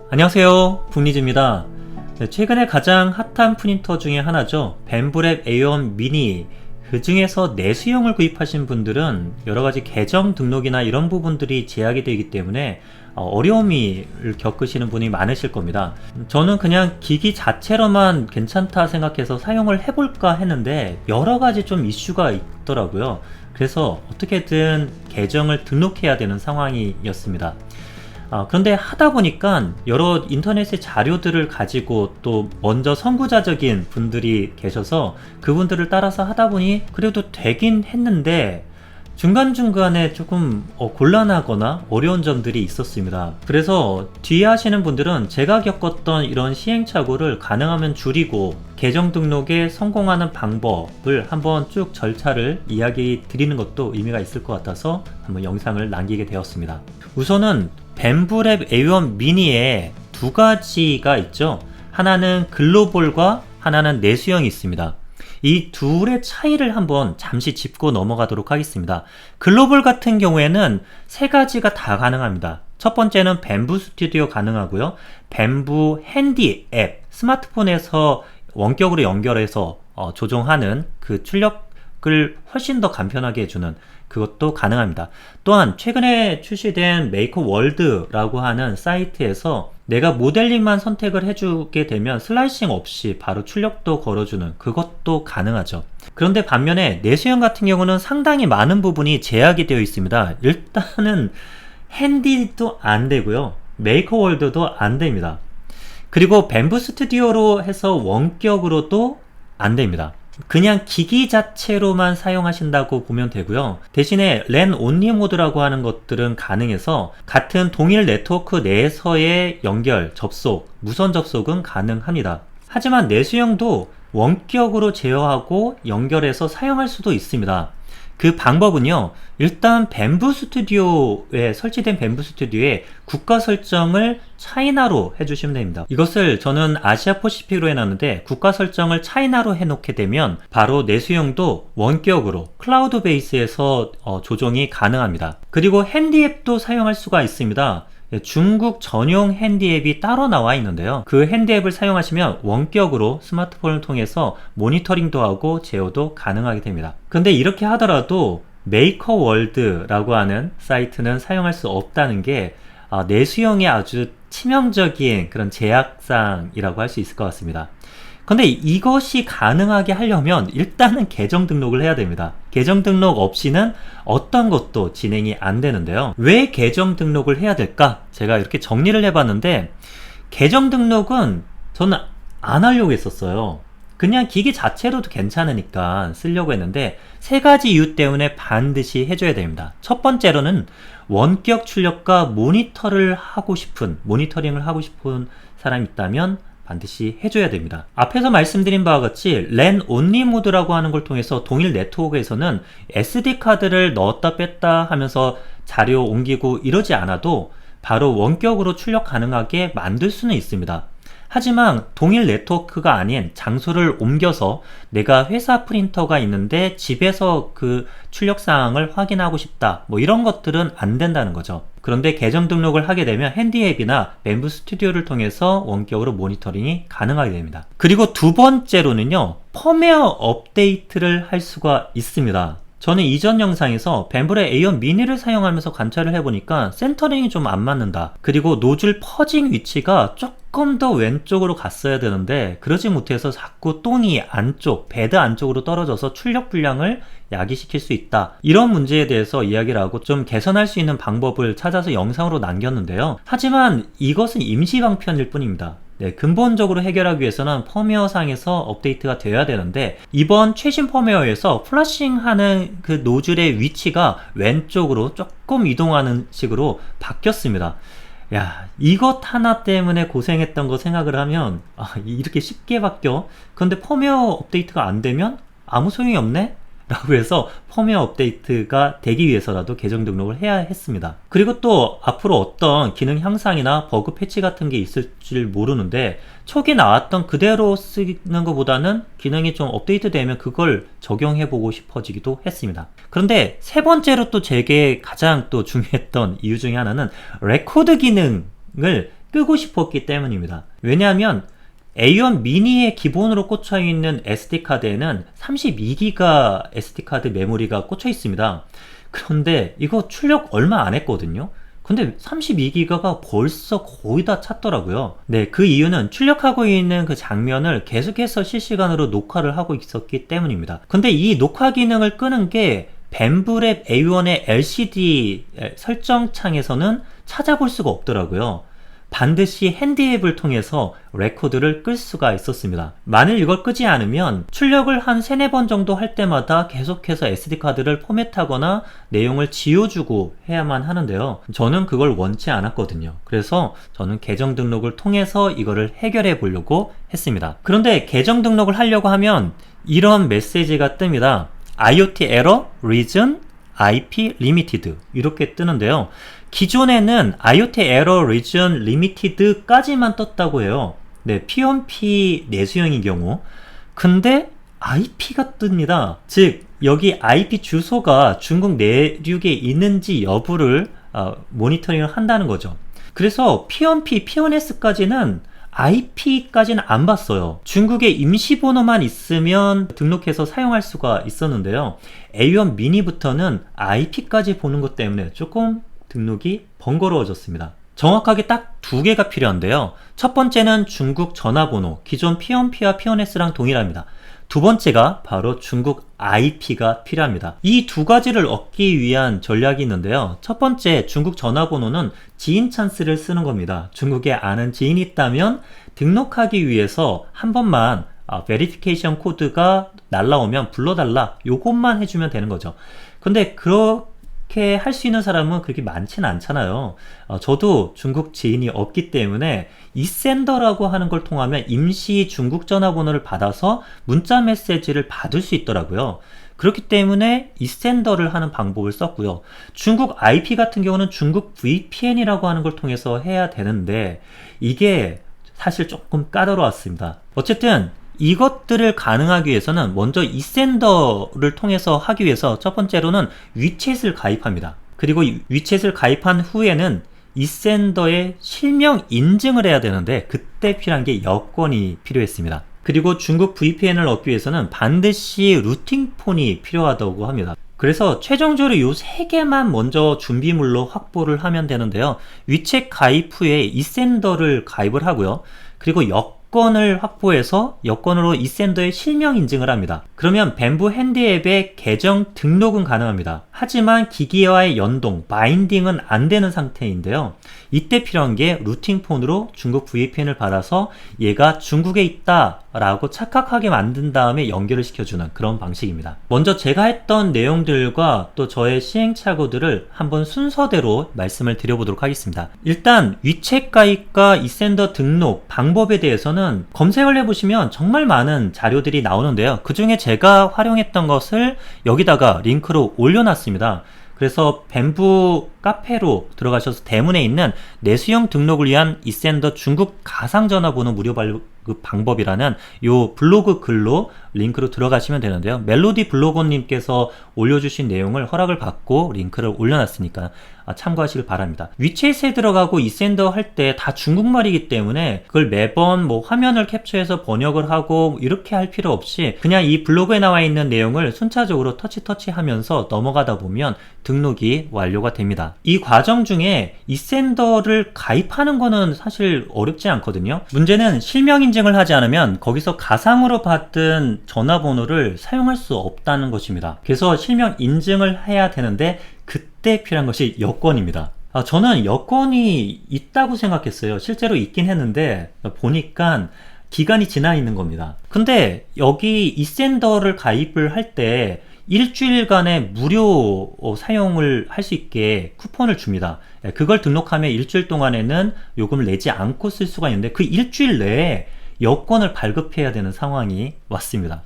안녕하세요, 북리즈입니다. 최근에 가장 핫한 프린터 중에 하나죠. 벤브랩 A1 미니. 그 중에서 내수형을 구입하신 분들은 여러가지 계정 등록이나 이런 부분들이 제약이 되기 때문에 어려움을 겪으시는 분이 많으실 겁니다. 저는 그냥 기기 자체로만 괜찮다 생각해서 사용을 해볼까 했는데 여러가지 좀 이슈가 있더라고요. 그래서 어떻게든 계정을 등록해야 되는 상황이었습니다. 그런데 하다 보니까 여러 인터넷의 자료들을 가지고 또 먼저 선구자적인 분들이 계셔서 그분들을 따라서 하다 보니 그래도 되긴 했는데 중간중간에 조금 곤란하거나 어려운 점들이 있었습니다. 그래서 뒤에 하시는 분들은 제가 겪었던 이런 시행착오를 가능하면 줄이고 계정 등록에 성공하는 방법을 한번 쭉 절차를 이야기 드리는 것도 의미가 있을 것 같아서 한번 영상을 남기게 되었습니다. 우선은 벤브랩 A1 미니에 두 가지가 있죠. 하나는 글로벌과 하나는 내수형이 있습니다. 이 둘의 차이를 한번 잠시 짚고 넘어가도록 하겠습니다. 글로벌 같은 경우에는 세 가지가 다 가능합니다. 첫 번째는 벤부 스튜디오 가능하고요. 벤부 핸디 앱, 스마트폰에서 원격으로 연결해서 조종하는 그 출력을 훨씬 더 간편하게 해주는 그것도 가능합니다. 또한 최근에 출시된 메이커월드라고 하는 사이트에서 내가 모델링만 선택을 해주게 되면 슬라이싱 없이 바로 출력도 걸어주는 그것도 가능하죠. 그런데 반면에 내수형 같은 경우는 상당히 많은 부분이 제약이 되어 있습니다. 일단은 핸디도 안 되고요. 메이커월드도 안 됩니다. 그리고 벤부 스튜디오로 해서 원격으로도 안 됩니다. 그냥 기기 자체로만 사용하신다고 보면 되고요. 대신에 랜 온리 모드라고 하는 것들은 가능해서 같은 동일 네트워크 내에서의 연결, 접속, 무선 접속은 가능합니다. 하지만 내수형도 원격으로 제어하고 연결해서 사용할 수도 있습니다. 그 방법은요, 일단 벤부 스튜디오에 설치된 벤부 스튜디오에 국가 설정을 차이나로 해주시면 됩니다. 이것을 저는 아시아 퍼시픽으로 해놨는데 국가 설정을 차이나로 해놓게 되면 바로 내수형도 원격으로 클라우드 베이스에서 조정이 가능합니다. 그리고 핸디 앱도 사용할 수가 있습니다. 중국 전용 핸디 앱이 따로 나와 있는데요. 그 핸디 앱을 사용하시면 원격으로 스마트폰을 통해서 모니터링도 하고 제어도 가능하게 됩니다. 근데 이렇게 하더라도 메이커월드라고 하는 사이트는 사용할 수 없다는 게 내수형의 아주 치명적인 그런 제약사항이라고 할 수 있을 것 같습니다. 근데 이것이 가능하게 하려면 일단은 계정 등록을 해야 됩니다. 계정 등록 없이는 어떤 것도 진행이 안 되는데요. 왜 계정 등록을 해야 될까? 제가 이렇게 정리를 해봤는데 계정 등록은 저는 안 하려고 했었어요. 그냥 기기 자체로도 괜찮으니까 쓰려고 했는데 세 가지 이유 때문에 반드시 해줘야 됩니다. 첫 번째로는 원격 출력과 모니터링을 하고 싶은 사람이 있다면 반드시 해줘야 됩니다. 앞에서 말씀드린 바와 같이 랜 온리 모드라고 하는 걸 통해서 동일 네트워크에서는 SD카드를 넣었다 뺐다 하면서 자료 옮기고 이러지 않아도 바로 원격으로 출력 가능하게 만들 수는 있습니다. 하지만 동일 네트워크가 아닌 장소를 옮겨서 내가 회사 프린터가 있는데 집에서 그 출력 사항을 확인하고 싶다, 뭐 이런 것들은 안 된다는 거죠. 그런데 계정 등록을 하게 되면 핸디 앱이나 벤부 스튜디오를 통해서 원격으로 모니터링이 가능하게 됩니다. 그리고 두 번째로는요, 펌웨어 업데이트를 할 수가 있습니다. 저는 이전 영상에서 벤브랩 A1 미니를 사용하면서 관찰을 해보니까 센터링이 좀 안 맞는다. 그리고 노즐 퍼징 위치가 조금 더 왼쪽으로 갔어야 되는데 그러지 못해서 자꾸 똥이 안쪽, 베드 안쪽으로 떨어져서 출력 불량을 야기시킬 수 있다. 이런 문제에 대해서 이야기를 하고 좀 개선할 수 있는 방법을 찾아서 영상으로 남겼는데요. 하지만 이것은 임시 방편일 뿐입니다. 근본적으로 해결하기 위해서는 펌웨어 상에서 업데이트가 되어야 되는데 이번 최신 펌웨어에서 플러싱하는 그 노즐의 위치가 왼쪽으로 조금 이동하는 식으로 바뀌었습니다. 야, 이것 하나 때문에 고생했던 거 생각을 하면 이렇게 쉽게 바뀌어? 근데 펌웨어 업데이트가 안 되면 아무 소용이 없네? 라고 해서 펌웨어 업데이트가 되기 위해서라도 계정 등록을 해야 했습니다. 그리고 또 앞으로 어떤 기능 향상이나 버그 패치 같은 게 있을지 모르는데 초기 나왔던 그대로 쓰는 것보다는 기능이 좀 업데이트 되면 그걸 적용해 보고 싶어지기도 했습니다. 그런데 세 번째로 또 제게 가장 또 중요했던 이유 중에 하나는 레코드 기능을 끄고 싶었기 때문입니다. 왜냐하면 A1 미니에 기본으로 꽂혀 있는 SD카드에는 32기가 SD카드 메모리가 꽂혀 있습니다. 그런데 이거 출력 얼마 안 했거든요. 근데 32기가가 벌써 거의 다 찼더라고요. 네, 그 이유는 출력하고 있는 그 장면을 계속해서 실시간으로 녹화를 하고 있었기 때문입니다. 근데 이 녹화 기능을 끄는 게 벤브랩 A1의 LCD 설정 창에서는 찾아볼 수가 없더라고요. 반드시 핸디앱을 통해서 레코드를 끌 수가 있었습니다. 만일 이걸 끄지 않으면 출력을 한 3-4번 정도 할 때마다 계속해서 SD카드를 포맷하거나 내용을 지워주고 해야만 하는데요. 저는 그걸 원치 않았거든요. 그래서 저는 계정 등록을 통해서 이거를 해결해 보려고 했습니다. 그런데 계정 등록을 하려고 하면 이런 메시지가 뜹니다. IoT Error Region IP Limited 이렇게 뜨는데요. 기존에는 IoT Error Region Limited까지만 떴다고 해요. 네, P1P 내수형인 경우. 근데 IP가 뜹니다. 즉 여기 IP 주소가 중국 내륙에 있는지 여부를 모니터링을 한다는 거죠. 그래서 P1P, P1S까지는 IP까지는 안 봤어요. 중국에 임시번호만 있으면 등록해서 사용할 수가 있었는데요. A1 미니부터는 IP까지 보는 것 때문에 조금 등록이 번거로워졌습니다. 정확하게 딱 2개가 필요한데요. 첫 번째는 중국 전화번호, 기존 P1P와 P1S랑 동일합니다. 두 번째가 바로 중국 IP가 필요합니다. 이 2가지를 얻기 위한 전략이 있는데요. 첫 번째, 중국 전화번호는 지인 찬스를 쓰는 겁니다. 중국에 아는 지인이 있다면 등록하기 위해서 한 번만 베리피케이션 코드가 날라오면 불러달라, 요것만 해주면 되는 거죠. 근데 그렇게 할 수 있는 사람은 그렇게 많지는 않잖아요. 저도 중국 지인이 없기 때문에 이센더라고 하는 걸 통하면 임시 중국 전화번호를 받아서 문자 메시지를 받을 수 있더라고요. 그렇기 때문에 이센더를 하는 방법을 썼고요. 중국 IP 같은 경우는 중국 VPN이라고 하는 걸 통해서 해야 되는데 이게 사실 조금 까다로웠습니다. 어쨌든 이것들을 가능하기 위해서는 먼저 이센더를 통해서 하기 위해서 첫 번째로는 위챗을 가입합니다. 그리고 위챗을 가입한 후에는 이센더의 실명 인증을 해야 되는데 그때 필요한 게 여권이 필요했습니다. 그리고 중국 VPN을 얻기 위해서는 반드시 루팅폰이 필요하다고 합니다. 그래서 최종적으로 이 3개만 먼저 준비물로 확보를 하면 되는데요. 위챗 가입 후에 이센더를 가입을 하고요. 그리고 여권을 확보해서 여권으로 이센더의 실명 인증을 합니다. 그러면 벤부 핸디앱의 계정 등록은 가능합니다. 하지만 기기와의 연동, 바인딩은 안 되는 상태인데요. 이때 필요한 게 루팅폰으로 중국 VPN을 받아서 얘가 중국에 있다 라고 착각하게 만든 다음에 연결을 시켜주는 그런 방식입니다. 먼저 제가 했던 내용들과 또 저의 시행착오들을 한번 순서대로 말씀을 드려보도록 하겠습니다. 일단 위챗 가입과 이센더 등록 방법에 대해서는 검색을 해보시면 정말 많은 자료들이 나오는데요. 그 중에 제가 활용했던 것을 여기다가 링크로 올려놨습니다. 그래서 벤부 카페로 들어가셔서 대문에 있는 내수형 등록을 위한 이센더 중국 가상전화번호 무료 발급 방법이라는 요 블로그 글로 링크로 들어가시면 되는데요. 멜로디 블로거님께서 올려주신 내용을 허락을 받고 링크를 올려놨으니까 참고하시길 바랍니다. 위챗에 들어가고 이센더 할 때 다 중국말이기 때문에 그걸 매번 뭐 화면을 캡처해서 번역을 하고 이렇게 할 필요 없이 그냥 이 블로그에 나와 있는 내용을 순차적으로 터치 하면서 넘어가다 보면 등록이 완료가 됩니다. 이 과정 중에 이센더를 가입하는 거는 사실 어렵지 않거든요. 문제는 실명 인증을 하지 않으면 거기서 가상으로 받은 전화번호를 사용할 수 없다는 것입니다. 그래서 실명 인증을 해야 되는데 그때 필요한 것이 여권입니다. 저는 여권이 있다고 생각했어요. 실제로 있긴 했는데 보니까 기간이 지나 있는 겁니다. 근데 여기 이센더를 가입을 할 때 일주일간의 무료 사용을 할 수 있게 쿠폰을 줍니다. 그걸 등록하면 일주일 동안에는 요금을 내지 않고 쓸 수가 있는데 그 일주일 내에 여권을 발급해야 되는 상황이 왔습니다.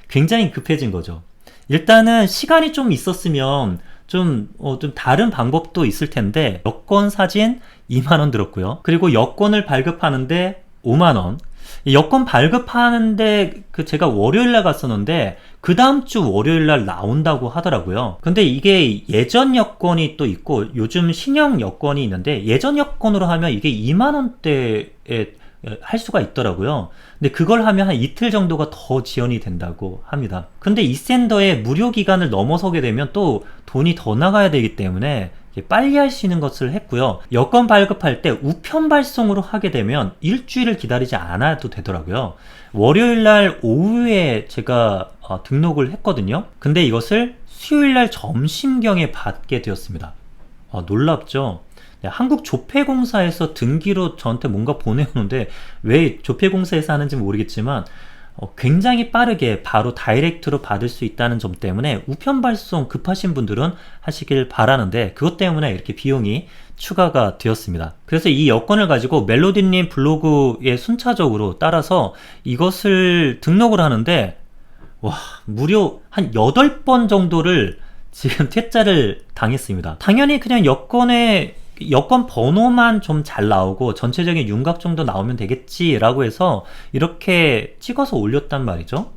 굉장히 급해진 거죠. 일단은 시간이 좀 있었으면 좀 다른 방법도 있을 텐데 여권 사진 2만원 들었고요. 그리고 여권을 발급하는데 5만원. 이 여권 발급하는데 제가 월요일날 갔었는데 그 다음 주 월요일날 나온다고 하더라고요. 근데 이게 예전 여권이 또 있고 요즘 신형 여권이 있는데 예전 여권으로 하면 이게 2만원대에 할 수가 있더라고요. 근데 그걸 하면 한 이틀 정도가 더 지연이 된다고 합니다. 근데 이센더의 무료 기간을 넘어서게 되면 또 돈이 더 나가야 되기 때문에 빨리 할 수 있는 것을 했고요. 여권 발급할 때 우편 발송으로 하게 되면 일주일을 기다리지 않아도 되더라고요. 월요일날 오후에 제가 등록을 했거든요. 근데 이것을 수요일날 점심경에 받게 되었습니다. 놀랍죠? 네, 한국조폐공사에서 등기로 저한테 뭔가 보내오는데 왜 조폐공사에서 하는지 모르겠지만 굉장히 빠르게 바로 다이렉트로 받을 수 있다는 점 때문에 우편 발송 급하신 분들은 하시길 바라는데 그것 때문에 이렇게 비용이 추가가 되었습니다. 그래서 이 여권을 가지고 멜로디님 블로그에 순차적으로 따라서 이것을 등록을 하는데 와, 무려 한 8번 정도를 지금 퇴짜를 당했습니다. 당연히 그냥 여권 번호만 좀 잘 나오고 전체적인 윤곽 정도 나오면 되겠지라고 해서 이렇게 찍어서 올렸단 말이죠.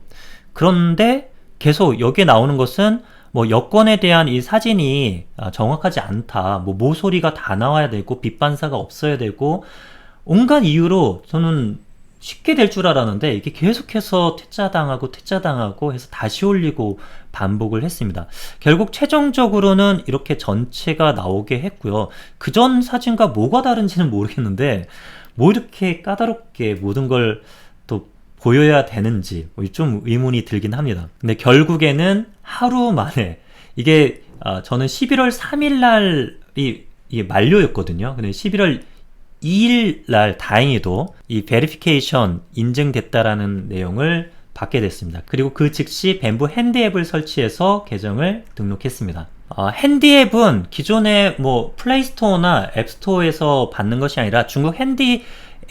그런데 계속 여기에 나오는 것은 뭐 여권에 대한 이 사진이 정확하지 않다, 뭐 모서리가 다 나와야 되고 빛 반사가 없어야 되고 온갖 이유로 저는 쉽게 될 줄 알았는데 이게 계속해서 퇴짜당하고 해서 다시 올리고 반복을 했습니다. 결국 최종적으로는 이렇게 전체가 나오게 했고요. 그전 사진과 뭐가 다른지는 모르겠는데 뭐 이렇게 까다롭게 모든 걸 또 보여야 되는지 좀 의문이 들긴 합니다. 근데 결국에는 하루 만에 이게 저는 11월 3일 날이 이게 만료였거든요. 근데 11월 2일 날 다행히도 이 베리피케이션 인증됐다라는 내용을 받게 됐습니다. 그리고 그 즉시 벤부 핸드 앱을 설치해서 계정을 등록했습니다. 핸드 앱은 기존에 뭐 플레이스토어나 앱스토어에서 받는 것이 아니라 중국 핸드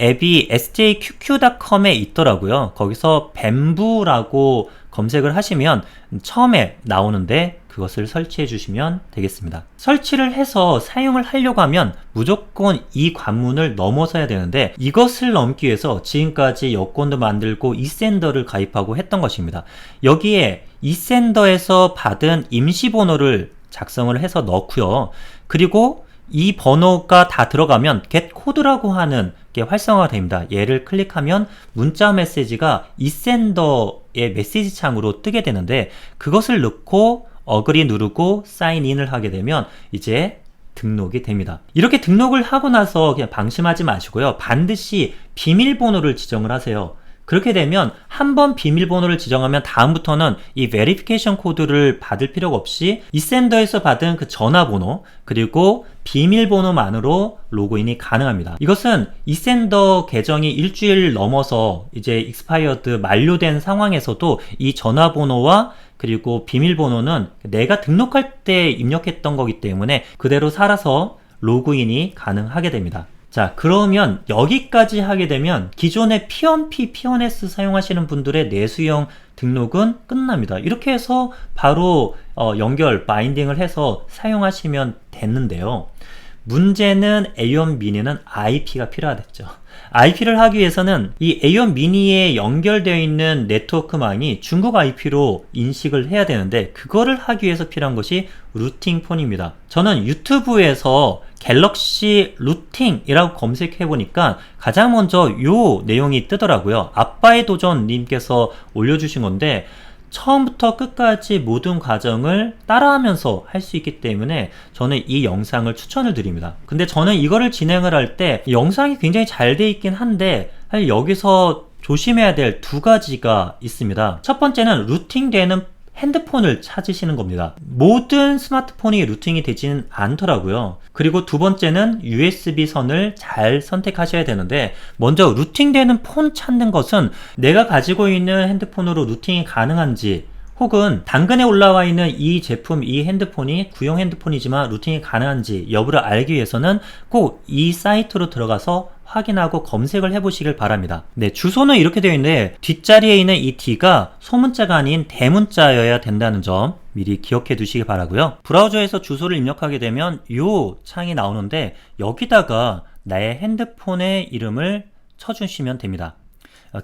앱이 sjqqcom에 있더라고요. 거기서 벤부라고 검색을 하시면 처음에 나오는데 그것을 설치해 주시면 되겠습니다. 설치를 해서 사용을 하려고 하면 무조건 이 관문을 넘어서야 되는데 이것을 넘기 위해서 지금까지 여권도 만들고 이센더를 가입하고 했던 것입니다. 여기에 이센더에서 받은 임시번호를 작성을 해서 넣고요. 그리고 이 번호가 다 들어가면 get 코드라고 하는 게 활성화가 됩니다. 얘를 클릭하면 문자 메시지가 이센더의 메시지 창으로 뜨게 되는데 그것을 넣고 어그리 누르고 사인인을 하게 되면 이제 등록이 됩니다. 이렇게 등록을 하고 나서 그냥 방심하지 마시고요. 반드시 비밀번호를 지정을 하세요. 그렇게 되면 한번 비밀번호를 지정하면 다음부터는 이 베리피케이션 코드를 받을 필요가 없이 이센더에서 받은 그 전화번호 그리고 비밀번호만으로 로그인이 가능합니다. 이것은 이센더 계정이 일주일 넘어서 이제 익스파이어드 만료된 상황에서도 이 전화번호와 그리고 비밀번호는 내가 등록할 때 입력했던 거기 때문에 그대로 살아서 로그인이 가능하게 됩니다. 자, 그러면 여기까지 하게 되면 기존의 P1P, P1S 사용하시는 분들의 내수형 등록은 끝납니다. 이렇게 해서 바로 연결, 바인딩을 해서 사용하시면 됐는데요. 문제는 A1 미니는 IP가 필요하겠죠. IP를 하기 위해서는 이 A1 미니에 연결되어 있는 네트워크망이 중국 IP로 인식을 해야 되는데 그거를 하기 위해서 필요한 것이 루팅 폰입니다. 저는 유튜브에서 갤럭시 루팅이라고 검색해 보니까 가장 먼저 요 내용이 뜨더라고요. 아빠의 도전 님께서 올려주신 건데 처음부터 끝까지 모든 과정을 따라하면서 할 수 있기 때문에 저는 이 영상을 추천을 드립니다. 근데 저는 이거를 진행을 할 때 영상이 굉장히 잘 돼 있긴 한데 사실 여기서 조심해야 될 두 가지가 있습니다. 첫 번째는 루팅되는 핸드폰을 찾으시는 겁니다. 모든 스마트폰이 루팅이 되지는 않더라고요. 그리고 두 번째는 USB 선을 잘 선택하셔야 되는데 먼저 루팅되는 폰 찾는 것은 내가 가지고 있는 핸드폰으로 루팅이 가능한지 혹은 당근에 올라와 있는 이 제품, 이 핸드폰이 구형 핸드폰이지만 루팅이 가능한지 여부를 알기 위해서는 꼭 이 사이트로 들어가서 확인하고 검색을 해보시길 바랍니다. 네, 주소는 이렇게 되어 있는데 뒷자리에 있는 이 D가 소문자가 아닌 대문자여야 된다는 점 미리 기억해 두시기 바라고요. 브라우저에서 주소를 입력하게 되면 이 창이 나오는데 여기다가 나의 핸드폰의 이름을 쳐주시면 됩니다.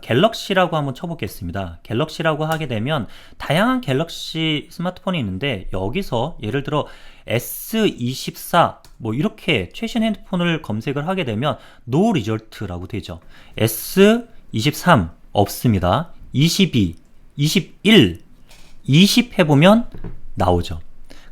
갤럭시라고 한번 쳐보겠습니다. 갤럭시라고 하게 되면 다양한 갤럭시 스마트폰이 있는데 여기서 예를 들어 S24 뭐 이렇게 최신 핸드폰을 검색을 하게 되면 No Result라고 되죠. S23 없습니다. 22, 21, 20 해보면 나오죠.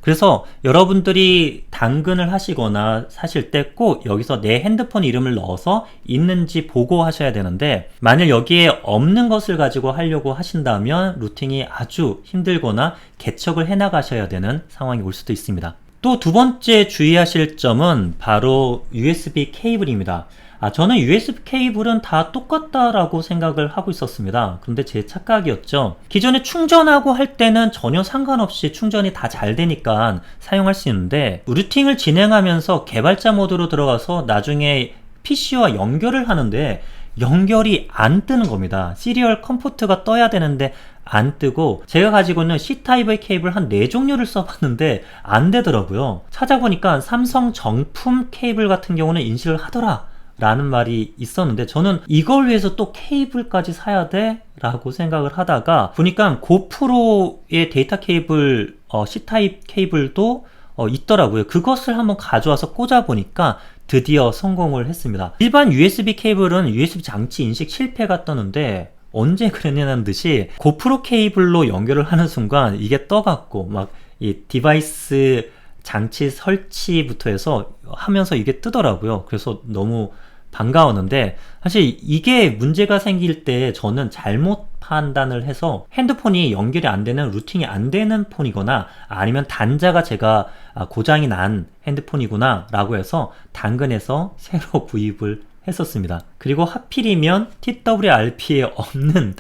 그래서 여러분들이 당근을 하시거나 사실 때 꼭 여기서 내 핸드폰 이름을 넣어서 있는지 보고 하셔야 되는데, 만일 여기에 없는 것을 가지고 하려고 하신다면 루팅이 아주 힘들거나 개척을 해 나가셔야 되는 상황이 올 수도 있습니다. 또 두 번째 주의하실 점은 바로 USB 케이블입니다. 저는 USB 케이블은 다 똑같다라고 생각을 하고 있었습니다. 그런데 제 착각이었죠. 기존에 충전하고 할 때는 전혀 상관없이 충전이 다 잘 되니까 사용할 수 있는데, 루팅을 진행하면서 개발자 모드로 들어가서 나중에 PC와 연결을 하는데 연결이 안 뜨는 겁니다. 시리얼 컴포트가 떠야 되는데 안 뜨고, 제가 가지고 있는 C타입의 케이블 한 4종류를 써봤는데 안 되더라고요. 찾아보니까 삼성 정품 케이블 같은 경우는 인식을 하더라 라는 말이 있었는데, 저는 이걸 위해서 또 케이블까지 사야 돼? 라고 생각을 하다가 보니까 고프로의 데이터 케이블 C타입 케이블도 있더라고요. 그것을 한번 가져와서 꽂아보니까 드디어 성공을 했습니다. 일반 USB 케이블은 USB 장치 인식 실패가 뜨는데 언제 그랬냐는 듯이 고프로 케이블로 연결을 하는 순간 이게 떠갖고 막 이 디바이스 장치 설치부터 해서 하면서 이게 뜨더라고요. 그래서 너무 반가웠는데, 사실 이게 문제가 생길 때 저는 잘못 판단을 해서 핸드폰이 연결이 안 되는, 루팅이 안 되는 폰이거나 아니면 단자가 제가 고장이 난 핸드폰이구나 라고 해서 당근에서 새로 구입을 했었습니다. 그리고 하필이면 TWRP에 없는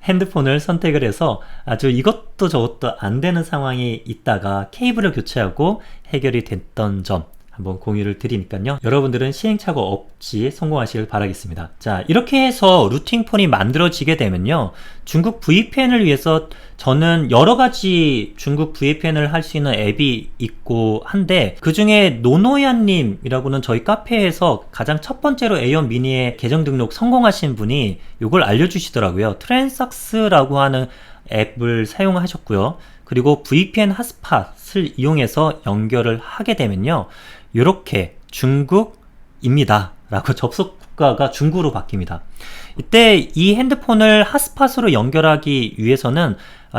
핸드폰을 선택을 해서 아주 이것도 저것도 안 되는 상황이 있다가 케이블을 교체하고 해결이 됐던 점 한번 공유를 드리니까요. 여러분들은 시행착오 없이 성공하시길 바라겠습니다. 자, 이렇게 해서 루팅폰이 만들어지게 되면요, 중국 VPN을 위해서 저는 여러가지 중국 VPN을 할 수 있는 앱이 있고 한데, 그 중에 노노야님이라고는 저희 카페에서 가장 첫 번째로 A1 미니의 계정 등록 성공하신 분이 이걸 알려주시더라고요. 트랜삭스라고 하는 앱을 사용하셨고요. 그리고 VPN 핫스팟을 이용해서 연결을 하게 되면요, 이렇게 중국입니다 라고 접속 국가가 중국으로 바뀝니다. 이때 이 핸드폰을 핫스팟으로 연결하기 위해서는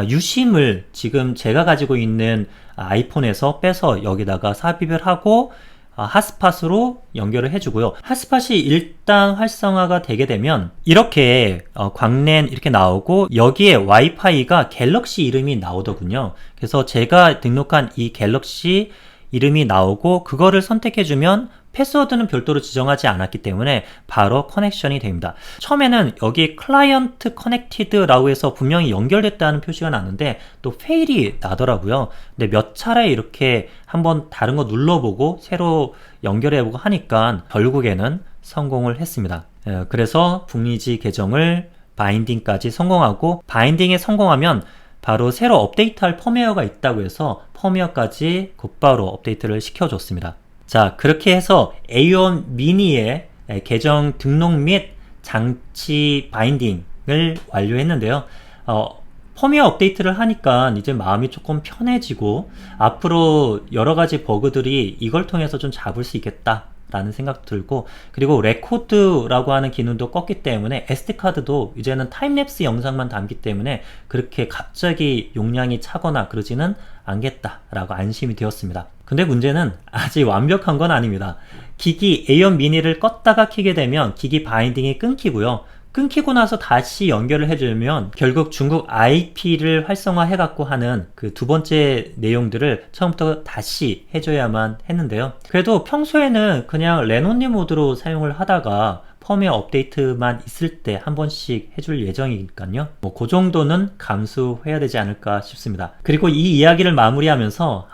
유심을 지금 제가 가지고 있는 아이폰에서 빼서 여기다가 삽입을 하고 핫스팟으로 연결을 해주고요. 핫스팟이 일단 활성화가 되게 되면 이렇게 광랜 이렇게 나오고, 여기에 와이파이가 갤럭시 이름이 나오더군요. 그래서 제가 등록한 이 갤럭시 이름이 나오고, 그거를 선택해주면 패스워드는 별도로 지정하지 않았기 때문에 바로 커넥션이 됩니다. 처음에는 여기 클라이언트 커넥티드라고 해서 분명히 연결됐다는 표시가 나는데 또 페일이 나더라고요. 근데 몇 차례 이렇게 한번 다른 거 눌러보고 새로 연결해보고 하니까 결국에는 성공을 했습니다. 그래서 북리지 계정을 바인딩까지 성공하고, 바인딩에 성공하면 바로 새로 업데이트할 펌웨어가 있다고 해서 펌웨어까지 곧바로 업데이트를 시켜줬습니다. 자, 그렇게 해서 A1 미니의 계정 등록 및 장치 바인딩을 완료했는데요. 펌웨어 업데이트를 하니까 이제 마음이 조금 편해지고, 앞으로 여러가지 버그들이 이걸 통해서 좀 잡을 수 있겠다 라는 생각도 들고, 그리고 레코드라고 하는 기능도 껐기 때문에 SD카드도 이제는 타임랩스 영상만 담기 때문에 그렇게 갑자기 용량이 차거나 그러지는 않겠다 라고 안심이 되었습니다. 근데 문제는 아직 완벽한 건 아닙니다. 기기 A1 미니를 껐다가 켜게 되면 기기 바인딩이 끊기고요. 끊기고 나서 다시 연결을 해주면 결국 중국 IP를 활성화해갖고 하는 그 두 번째 내용들을 처음부터 다시 해줘야만 했는데요. 그래도 평소에는 그냥 렌온리 모드로 사용을 하다가 펌웨어 업데이트만 있을 때 한 번씩 해줄 예정이니까요. 그 정도는 감수해야 되지 않을까 싶습니다. 그리고 이 이야기를 마무리하면서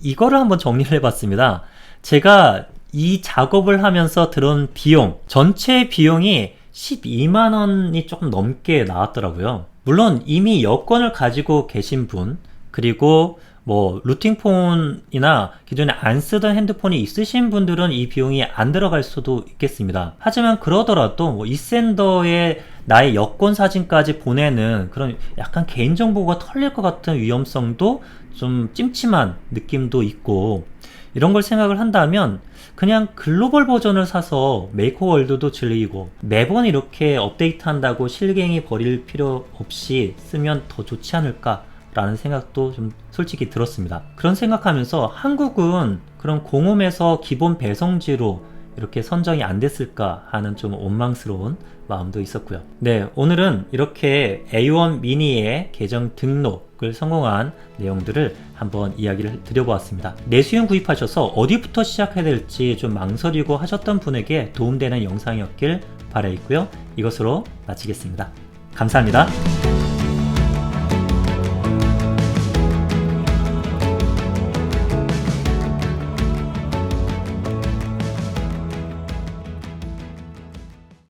이거를 한번 정리를 해봤습니다. 제가 이 작업을 하면서 들은 비용, 전체 비용이 12만원이 조금 넘게 나왔더라고요. 물론 이미 여권을 가지고 계신 분, 그리고 뭐 루팅폰이나 기존에 안 쓰던 핸드폰이 있으신 분들은 이 비용이 안 들어갈 수도 있겠습니다. 하지만 그러더라도 뭐 이센더에 나의 여권 사진까지 보내는 그런 약간 개인정보가 털릴 것 같은 위험성도 좀 찜찜한 느낌도 있고, 이런 걸 생각을 한다면 그냥 글로벌 버전을 사서 메이커월드도 즐기고 매번 이렇게 업데이트한다고 실갱이 버릴 필요 없이 쓰면 더 좋지 않을까 라는 생각도 좀 솔직히 들었습니다. 그런 생각하면서 한국은 그런 공홈에서 기본 배송지로 이렇게 선정이 안 됐을까 하는 좀 원망스러운 마음도 있었고요. 네, 오늘은 이렇게 A1 미니의 계정 등록을 성공한 내용들을 한번 이야기를 드려보았습니다. 내수용 구입하셔서 어디부터 시작해야 될지 좀 망설이고 하셨던 분에게 도움되는 영상이었길 바라있고요. 이것으로 마치겠습니다. 감사합니다.